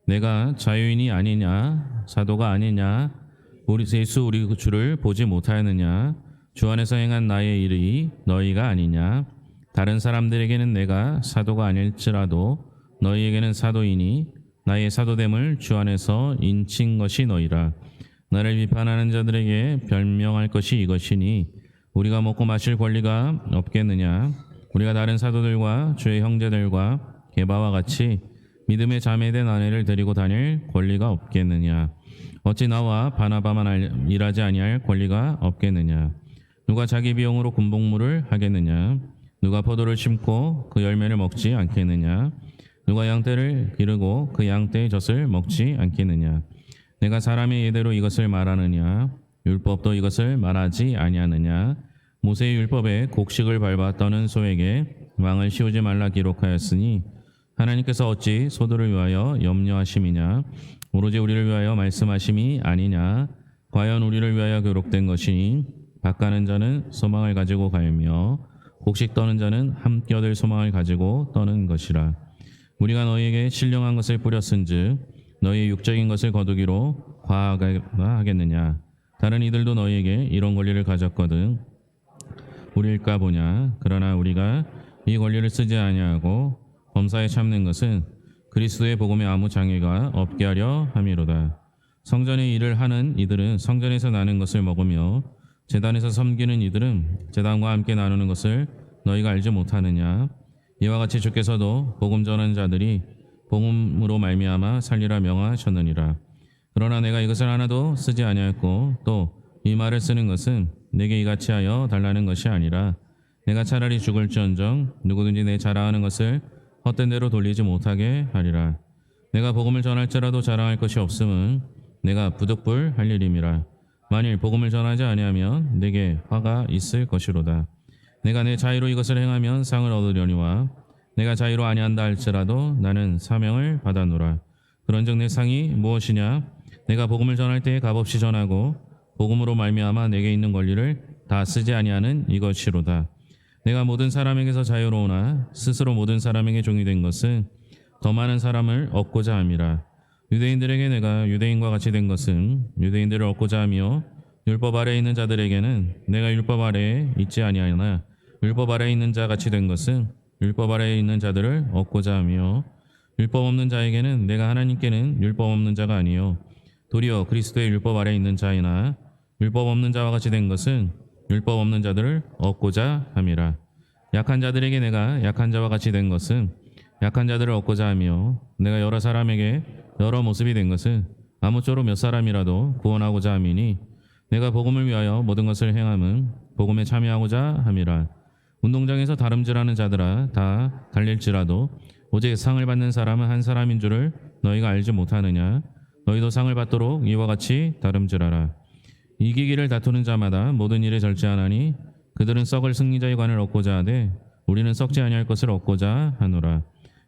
내가 자유인이 아니냐, 사도가 아니냐, 우리 예수 우리 주를 보지 못하였느냐, 주 안에서 행한 나의 일이 너희가 아니냐. 다른 사람들에게는 내가 사도가 아닐지라도 너희에게는 사도이니 나의 사도됨을 주 안에서 인친 것이 너희라. 나를 비판하는 자들에게 변명할 것이 이것이니 우리가 먹고 마실 권리가 없겠느냐. 우리가 다른 사도들과 주의 형제들과 게바와 같이 믿음의 자매된 아내를 데리고 다닐 권리가 없겠느냐. 어찌 나와 바나바만 일하지 아니할 권리가 없겠느냐. 누가 자기 비용으로 군복무를 하겠느냐. 누가 포도를 심고 그 열매를 먹지 않겠느냐. 누가 양떼를 기르고 그 양떼의 젖을 먹지 않겠느냐. 내가 사람의 예대로 이것을 말하느냐. 율법도 이것을 말하지 아니하느냐. 모세의 율법에 곡식을 밟아 떠는 소에게 왕을 씌우지 말라 기록하였으니 하나님께서 어찌 소들을 위하여 염려하심이냐. 오로지 우리를 위하여 말씀하심이 아니냐. 과연 우리를 위하여 기록된 것이니 밭가는 자는 소망을 가지고 갈며 곡식 떠는 자는 함께 얻을 소망을 가지고 떠는 것이라. 우리가 너희에게 신령한 것을 뿌렸은즉 너희의 육적인 것을 거두기로 과하가 하겠느냐. 다른 이들도 너희에게 이런 권리를 가졌거든 우리일까 보냐. 그러나 우리가 이 권리를 쓰지 아니하고 범사에 참는 것은 그리스도의 복음에 아무 장애가 없게 하려 함이로다. 성전의 일을 하는 이들은 성전에서 나는 것을 먹으며 제단에서 섬기는 이들은 제단과 함께 나누는 것을 너희가 알지 못하느냐. 이와 같이 주께서도 복음 전하는 자들이 복음으로 말미암아 살리라 명하셨느니라. 그러나 내가 이것을 하나도 쓰지 아니하였고 또 이 말을 쓰는 것은 내게 이같이 하여 달라는 것이 아니라 내가 차라리 죽을지언정 누구든지 내 자랑하는 것을 헛된 대로 돌리지 못하게 하리라. 내가 복음을 전할지라도 자랑할 것이 없음은 내가 부득불 할 일임이라. 만일 복음을 전하지 아니하면 내게 화가 있을 것이로다. 내가 내 자유로 이것을 행하면 상을 얻으려니와 내가 자유로 아니한다 할지라도 나는 사명을 받아노라. 그런즉 내 상이 무엇이냐. 내가 복음을 전할 때에 값없이 전하고 복음으로 말미암아 내게 있는 권리를 다 쓰지 아니하는 이것이로다. 내가 모든 사람에게서 자유로우나 스스로 모든 사람에게 종이 된 것은 더 많은 사람을 얻고자 함이라. 유대인들에게 내가 유대인과 같이 된 것은 유대인들을 얻고자 하며 율법 아래에 있는 자들에게는 내가 율법 아래에 있지 아니하나 율법 아래에 있는 자 같이 된 것은 율법 아래에 있는 자들을 얻고자 하며 율법 없는 자에게는 내가 하나님께는 율법 없는 자가 아니요 도리어 그리스도의 율법 아래에 있는 자이나 율법 없는 자와 같이 된 것은 율법 없는 자들을 얻고자 함이라. 약한 자들에게 내가 약한 자와 같이 된 것은 약한 자들을 얻고자 하며 내가 여러 사람에게 여러 모습이 된 것은 아무쪼록 몇 사람이라도 구원하고자 함이니 내가 복음을 위하여 모든 것을 행함은 복음에 참여하고자 함이라. 운동장에서 다름질하는 자들아 다 달릴지라도 오직 상을 받는 사람은 한 사람인 줄을 너희가 알지 못하느냐. 너희도 상을 받도록 이와 같이 다름질하라. 이기기를 다투는 자마다 모든 일에 절제하나니 그들은 썩을 승리자의 관을 얻고자 하되 우리는 썩지 아니할 것을 얻고자 하노라.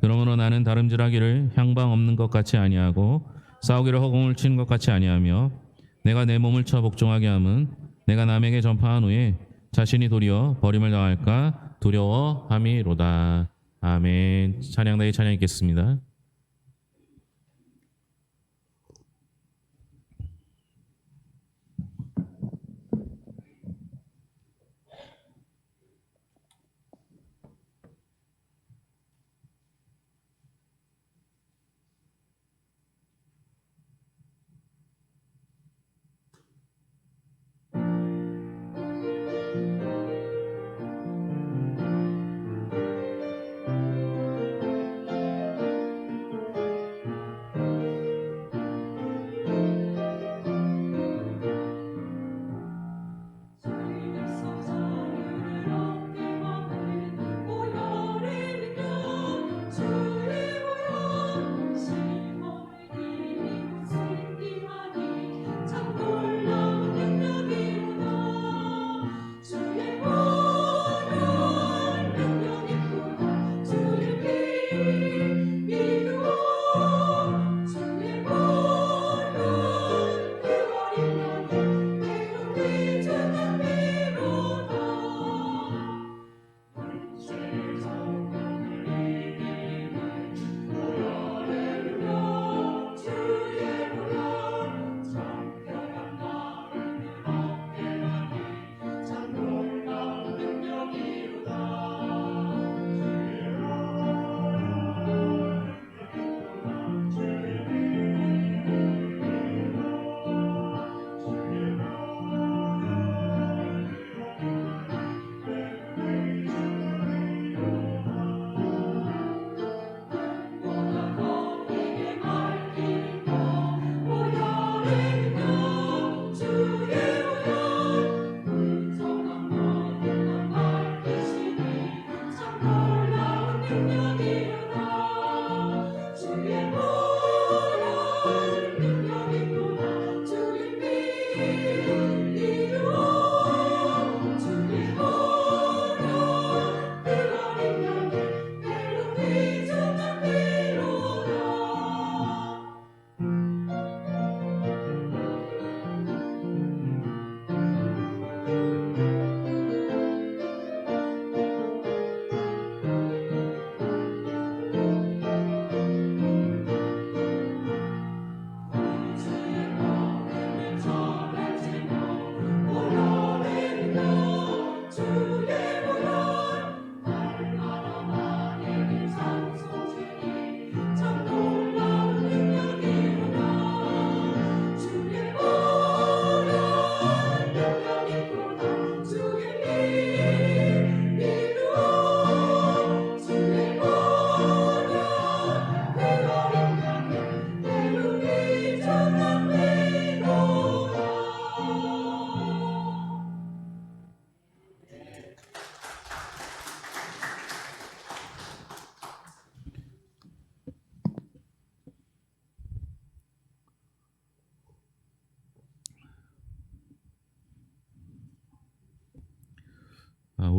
그러므로 나는 다름질하기를 향방 없는 것 같이 아니하고 싸우기를 허공을 치는 것 같이 아니하며 내가 내 몸을 쳐 복종하게 함은 내가 남에게 전파한 후에 자신이 도리어 버림을 당할까 두려워함이로다. 아멘. 찬양대의 찬양 있겠습니다.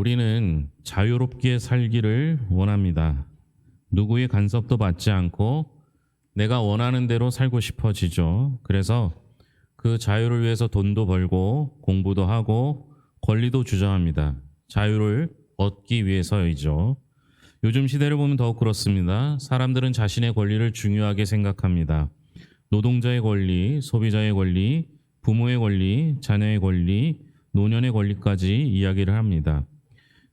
우리는 자유롭게 살기를 원합니다. 누구의 간섭도 받지 않고 내가 원하는 대로 살고 싶어지죠. 그래서 그 자유를 위해서 돈도 벌고 공부도 하고 권리도 주장합니다. 자유를 얻기 위해서이죠. 요즘 시대를 보면 더욱 그렇습니다. 사람들은 자신의 권리를 중요하게 생각합니다. 노동자의 권리, 소비자의 권리, 부모의 권리, 자녀의 권리, 노년의 권리까지 이야기를 합니다.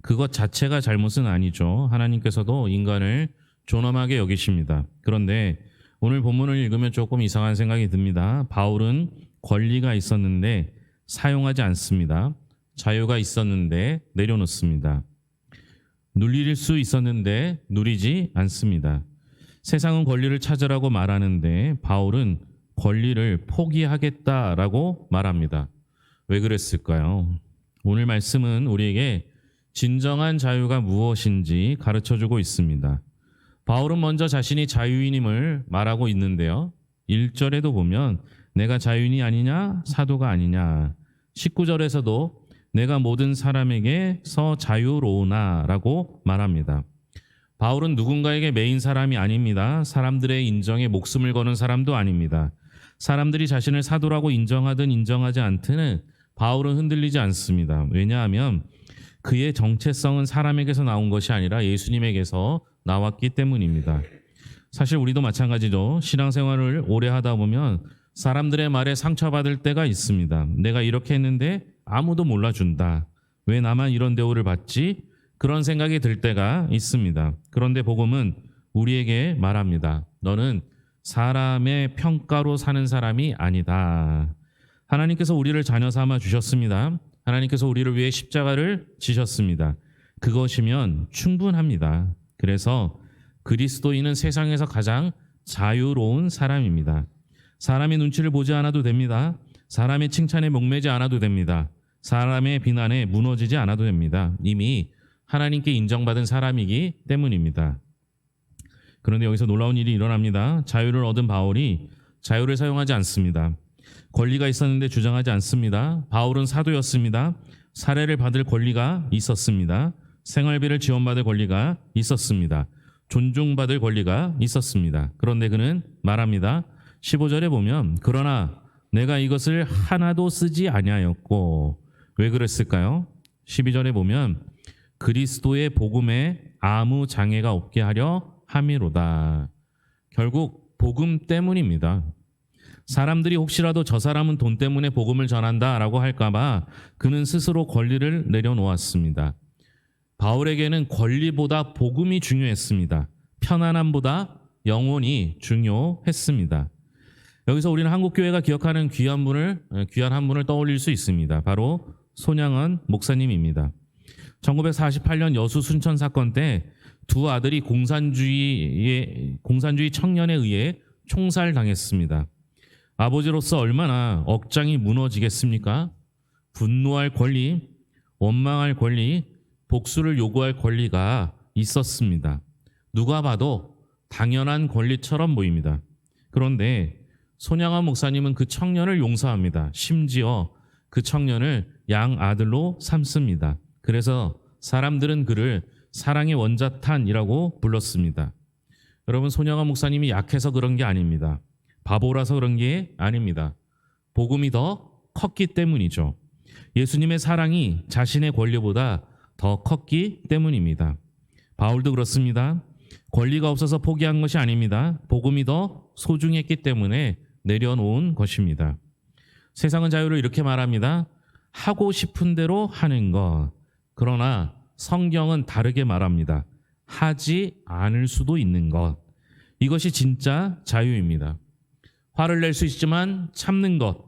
그것 자체가 잘못은 아니죠. 하나님께서도 인간을 존엄하게 여기십니다. 그런데 오늘 본문을 읽으면 조금 이상한 생각이 듭니다. 바울은 권리가 있었는데 사용하지 않습니다. 자유가 있었는데 내려놓습니다. 누릴 수 있었는데 누리지 않습니다. 세상은 권리를 찾으라고 말하는데 바울은 권리를 포기하겠다라고 말합니다. 왜 그랬을까요? 오늘 말씀은 우리에게 진정한 자유가 무엇인지 가르쳐주고 있습니다. 바울은 먼저 자신이 자유인임을 말하고 있는데요. 1절에도 보면 내가 자유인이 아니냐? 사도가 아니냐? 19절에서도 내가 모든 사람에게서 자유로우나 라고 말합니다. 바울은 누군가에게 매인 사람이 아닙니다. 사람들의 인정에 목숨을 거는 사람도 아닙니다. 사람들이 자신을 사도라고 인정하든 인정하지 않든 바울은 흔들리지 않습니다. 왜냐하면 그의 정체성은 사람에게서 나온 것이 아니라 예수님에게서 나왔기 때문입니다. 사실 우리도 마찬가지죠. 신앙생활을 오래 하다 보면 사람들의 말에 상처받을 때가 있습니다. 내가 이렇게 했는데 아무도 몰라준다. 왜 나만 이런 대우를 받지? 그런 생각이 들 때가 있습니다. 그런데 복음은 우리에게 말합니다. 너는 사람의 평가로 사는 사람이 아니다. 하나님께서 우리를 자녀 삼아 주셨습니다. 하나님께서 우리를 위해 십자가를 지셨습니다. 그것이면 충분합니다. 그래서 그리스도인은 세상에서 가장 자유로운 사람입니다. 사람의 눈치를 보지 않아도 됩니다. 사람의 칭찬에 목매지 않아도 됩니다. 사람의 비난에 무너지지 않아도 됩니다. 이미 하나님께 인정받은 사람이기 때문입니다. 그런데 여기서 놀라운 일이 일어납니다. 자유를 얻은 바울이 자유를 사용하지 않습니다. 권리가 있었는데 주장하지 않습니다. 바울은 사도였습니다. 사례를 받을 권리가 있었습니다. 생활비를 지원받을 권리가 있었습니다. 존중받을 권리가 있었습니다. 그런데 그는 말합니다. 15절에 보면 그러나 내가 이것을 하나도 쓰지 아니하였고 왜 그랬을까요? 12절에 보면 그리스도의 복음에 아무 장애가 없게 하려 함이로다. 결국 복음 때문입니다. 사람들이 혹시라도 저 사람은 돈 때문에 복음을 전한다라고 할까봐 그는 스스로 권리를 내려놓았습니다. 바울에게는 권리보다 복음이 중요했습니다. 편안함보다 영혼이 중요했습니다. 여기서 우리는 한국교회가 기억하는 귀한 한 분을 떠올릴 수 있습니다. 바로 손양원 목사님입니다. 1948년 여수 순천 사건 때 두 아들이 공산주의 청년에 의해 총살당했습니다. 아버지로서 얼마나 억장이 무너지겠습니까? 분노할 권리, 원망할 권리, 복수를 요구할 권리가 있었습니다. 누가 봐도 당연한 권리처럼 보입니다. 그런데 손양원 목사님은 그 청년을 용서합니다. 심지어 그 청년을 양아들로 삼습니다. 그래서 사람들은 그를 사랑의 원자탄이라고 불렀습니다. 여러분, 손양원 목사님이 약해서 그런 게 아닙니다. 바보라서 그런 게 아닙니다. 복음이 더 컸기 때문이죠. 예수님의 사랑이 자신의 권리보다 더 컸기 때문입니다. 바울도 그렇습니다. 권리가 없어서 포기한 것이 아닙니다. 복음이 더 소중했기 때문에 내려놓은 것입니다. 세상은 자유를 이렇게 말합니다. 하고 싶은 대로 하는 것. 그러나 성경은 다르게 말합니다. 하지 않을 수도 있는 것. 이것이 진짜 자유입니다. 화를 낼 수 있지만 참는 것.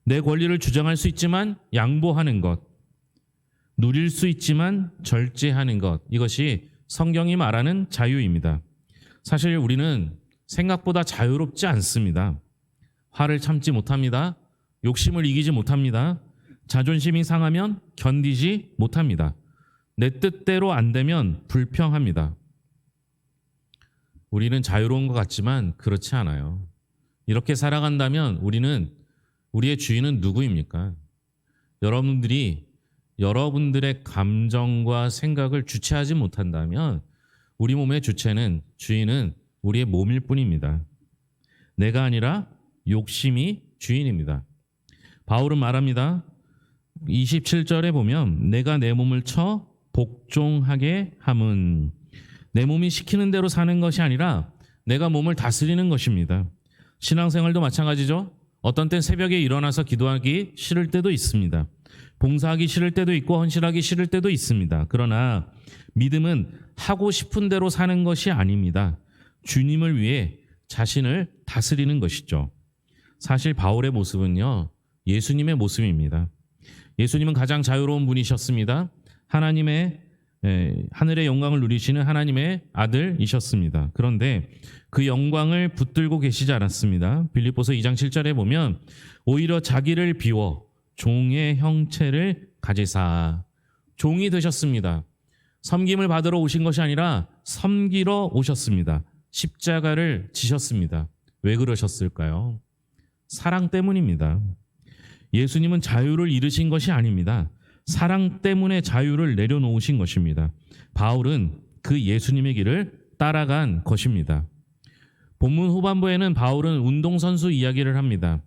내 권리를 주장할 수 있지만 양보하는 것. 누릴 수 있지만 절제하는 것. 이것이 성경이 말하는 자유입니다. 사실 우리는 생각보다 자유롭지 않습니다. 화를 참지 못합니다. 욕심을 이기지 못합니다. 자존심이 상하면 견디지 못합니다. 내 뜻대로 안 되면 불평합니다. 우리는 자유로운 것 같지만 그렇지 않아요. 이렇게 살아간다면 우리의 주인은 누구입니까? 여러분들이 여러분들의 감정과 생각을 주체하지 못한다면 우리 몸의 주인은 우리의 몸일 뿐입니다. 내가 아니라 욕심이 주인입니다. 바울은 말합니다. 27절에 보면 내가 내 몸을 쳐 복종하게 함은, 내 몸이 시키는 대로 사는 것이 아니라 내가 몸을 다스리는 것입니다. 신앙생활도 마찬가지죠. 어떤 땐 새벽에 일어나서 기도하기 싫을 때도 있습니다. 봉사하기 싫을 때도 있고 헌신하기 싫을 때도 있습니다. 그러나 믿음은 하고 싶은 대로 사는 것이 아닙니다. 주님을 위해 자신을 다스리는 것이죠. 사실 바울의 모습은요, 예수님의 모습입니다. 예수님은 가장 자유로운 분이셨습니다. 하늘의 영광을 누리시는 하나님의 아들이셨습니다. 그런데 그 영광을 붙들고 계시지 않았습니다. 빌립보서 2장 7절에 보면 오히려 자기를 비워 종의 형체를 가지사, 종이 되셨습니다. 섬김을 받으러 오신 것이 아니라 섬기러 오셨습니다. 십자가를 지셨습니다. 왜 그러셨을까요? 사랑 때문입니다. 예수님은 자유를 잃으신 것이 아닙니다. 사랑 때문에 자유를 내려놓으신 것입니다. 바울은 그 예수님의 길을 따라간 것입니다. 본문 후반부에는 바울은 운동선수 이야기를 합니다.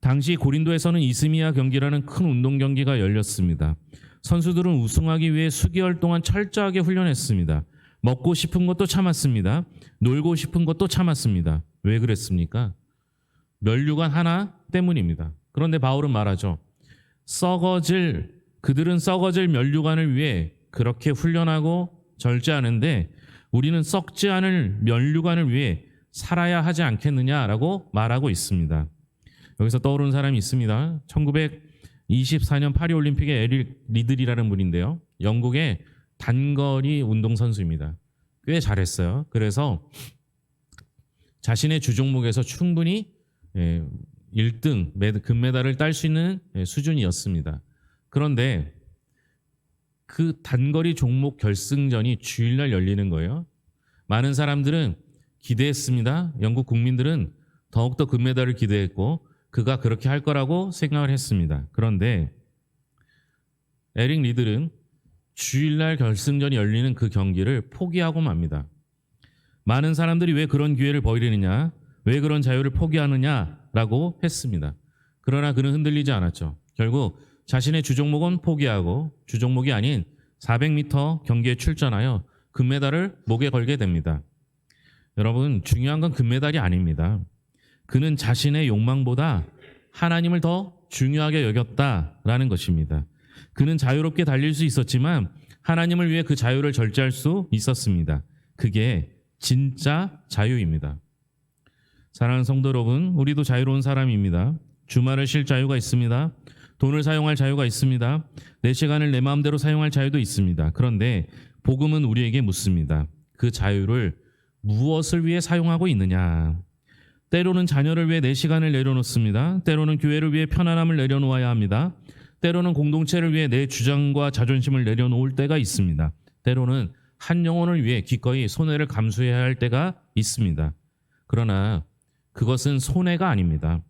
당시 고린도에서는 이스미아 경기라는 큰 운동 경기가 열렸습니다. 선수들은 우승하기 위해 수개월 동안 철저하게 훈련했습니다. 먹고 싶은 것도 참았습니다. 놀고 싶은 것도 참았습니다. 왜 그랬습니까? 면류관 하나 때문입니다. 그런데 바울은 말하죠. 그들은 썩어질 면류관을 위해 그렇게 훈련하고 절제하는데 우리는 썩지 않을 면류관을 위해 살아야 하지 않겠느냐라고 말하고 있습니다. 여기서 떠오르는 사람이 있습니다. 1924년 파리올림픽의 에릭 리들이라는 분인데요. 영국의 단거리 운동선수입니다. 꽤 잘했어요. 그래서 자신의 주종목에서 충분히 1등 금메달을 딸 수 있는 수준이었습니다. 그런데 그 단거리 종목 결승전이 주일날 열리는 거예요. 많은 사람들은 기대했습니다. 영국 국민들은 더욱더 금메달을 기대했고 그가 그렇게 할 거라고 생각을 했습니다. 그런데 에릭 리들은 주일날 결승전이 열리는 그 경기를 포기하고 맙니다. 많은 사람들이 왜 그런 기회를 버리느냐, 왜 그런 자유를 포기하느냐라고 했습니다. 그러나 그는 흔들리지 않았죠. 결국 자신의 주종목은 포기하고 주종목이 아닌 400m 경기에 출전하여 금메달을 목에 걸게 됩니다. 여러분, 중요한 건 금메달이 아닙니다. 그는 자신의 욕망보다 하나님을 더 중요하게 여겼다라는 것입니다. 그는 자유롭게 달릴 수 있었지만 하나님을 위해 그 자유를 절제할 수 있었습니다. 그게 진짜 자유입니다. 사랑하는 성도 여러분, 우리도 자유로운 사람입니다. 주말을 쉴 자유가 있습니다. 돈을 사용할 자유가 있습니다. 내 시간을 내 마음대로 사용할 자유도 있습니다. 그런데 복음은 우리에게 묻습니다. 그 자유를 무엇을 위해 사용하고 있느냐? 때로는 자녀를 위해 내 시간을 내려놓습니다. 때로는 교회를 위해 편안함을 내려놓아야 합니다. 때로는 공동체를 위해 내 주장과 자존심을 내려놓을 때가 있습니다. 때로는 한 영혼을 위해 기꺼이 손해를 감수해야 할 때가 있습니다. 그러나 그것은 손해가 아닙니다.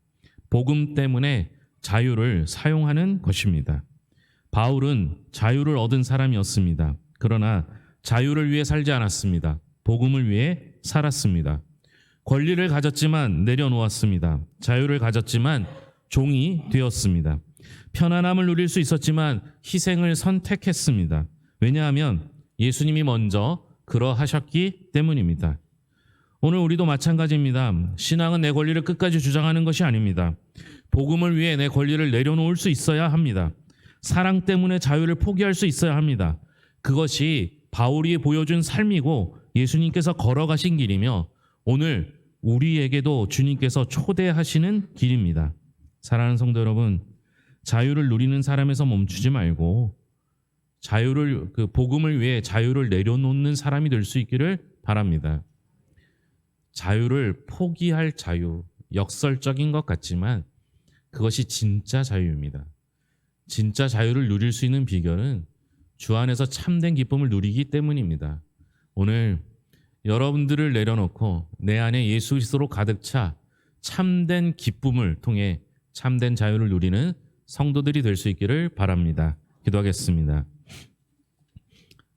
복음 때문에 자유를 사용하는 것입니다. 바울은 자유를 얻은 사람이었습니다. 그러나 자유를 위해 살지 않았습니다. 복음을 위해 살았습니다. 권리를 가졌지만 내려놓았습니다. 자유를 가졌지만 종이 되었습니다. 편안함을 누릴 수 있었지만 희생을 선택했습니다. 왜냐하면 예수님이 먼저 그러하셨기 때문입니다. 오늘 우리도 마찬가지입니다. 신앙은 내 권리를 끝까지 주장하는 것이 아닙니다. 복음을 위해 내 권리를 내려놓을 수 있어야 합니다. 사랑 때문에 자유를 포기할 수 있어야 합니다. 그것이 바울이 보여준 삶이고 예수님께서 걸어가신 길이며 오늘 우리에게도 주님께서 초대하시는 길입니다. 사랑하는 성도 여러분, 자유를 누리는 사람에서 멈추지 말고 복음을 위해 자유를 내려놓는 사람이 될 수 있기를 바랍니다. 자유를 포기할 자유, 역설적인 것 같지만 그것이 진짜 자유입니다. 진짜 자유를 누릴 수 있는 비결은 주 안에서 참된 기쁨을 누리기 때문입니다. 오늘 여러분들을 내려놓고 내 안에 예수 그리스도로 가득 차 참된 기쁨을 통해 참된 자유를 누리는 성도들이 될 수 있기를 바랍니다. 기도하겠습니다.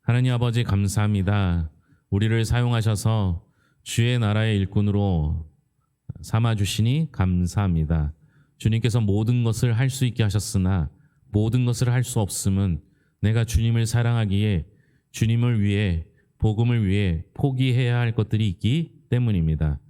하나님 아버지 감사합니다. 우리를 사용하셔서 주의 나라의 일꾼으로 삼아주시니 감사합니다. 주님께서 모든 것을 할 수 있게 하셨으나 모든 것을 할 수 없음은 내가 주님을 사랑하기에 주님을 위해 복음을 위해 포기해야 할 것들이 있기 때문입니다.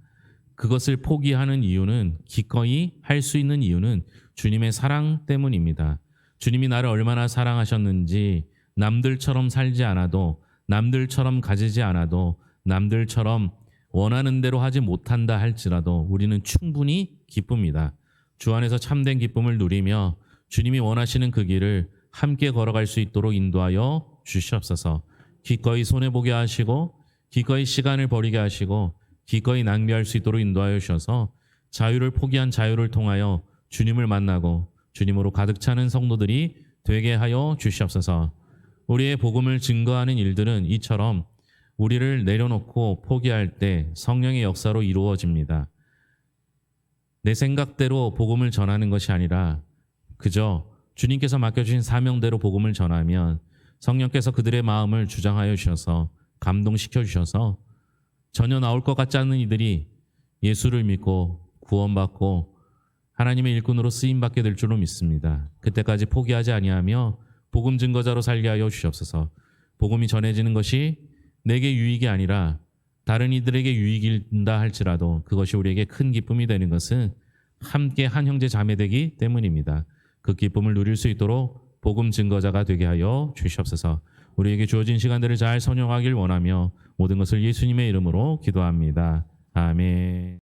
그것을 포기하는 이유는 기꺼이 할 수 있는 이유는 주님의 사랑 때문입니다. 주님이 나를 얼마나 사랑하셨는지 남들처럼 살지 않아도 남들처럼 가지지 않아도 남들처럼 원하는 대로 하지 못한다 할지라도 우리는 충분히 기쁩니다. 주 안에서 참된 기쁨을 누리며 주님이 원하시는 그 길을 함께 걸어갈 수 있도록 인도하여 주시옵소서. 기꺼이 손해보게 하시고 기꺼이 시간을 버리게 하시고 기꺼이 낭비할 수 있도록 인도하여 주셔서 자유를 포기한 자유를 통하여 주님을 만나고 주님으로 가득 차는 성도들이 되게 하여 주시옵소서. 우리의 복음을 증거하는 일들은 이처럼 우리를 내려놓고 포기할 때 성령의 역사로 이루어집니다. 내 생각대로 복음을 전하는 것이 아니라 그저 주님께서 맡겨주신 사명대로 복음을 전하면 성령께서 그들의 마음을 주장하여 주셔서 감동시켜 주셔서 전혀 나올 것 같지 않은 이들이 예수를 믿고 구원받고 하나님의 일꾼으로 쓰임받게 될 줄로 믿습니다. 그때까지 포기하지 아니하며 복음 증거자로 살게 하여 주시옵소서. 복음이 전해지는 것이 내게 유익이 아니라 다른 이들에게 유익이다 할지라도 그것이 우리에게 큰 기쁨이 되는 것은 함께 한 형제 자매 되기 때문입니다. 그 기쁨을 누릴 수 있도록 복음 증거자가 되게 하여 주시옵소서. 우리에게 주어진 시간들을 잘 선용하길 원하며 모든 것을 예수님의 이름으로 기도합니다. 아멘.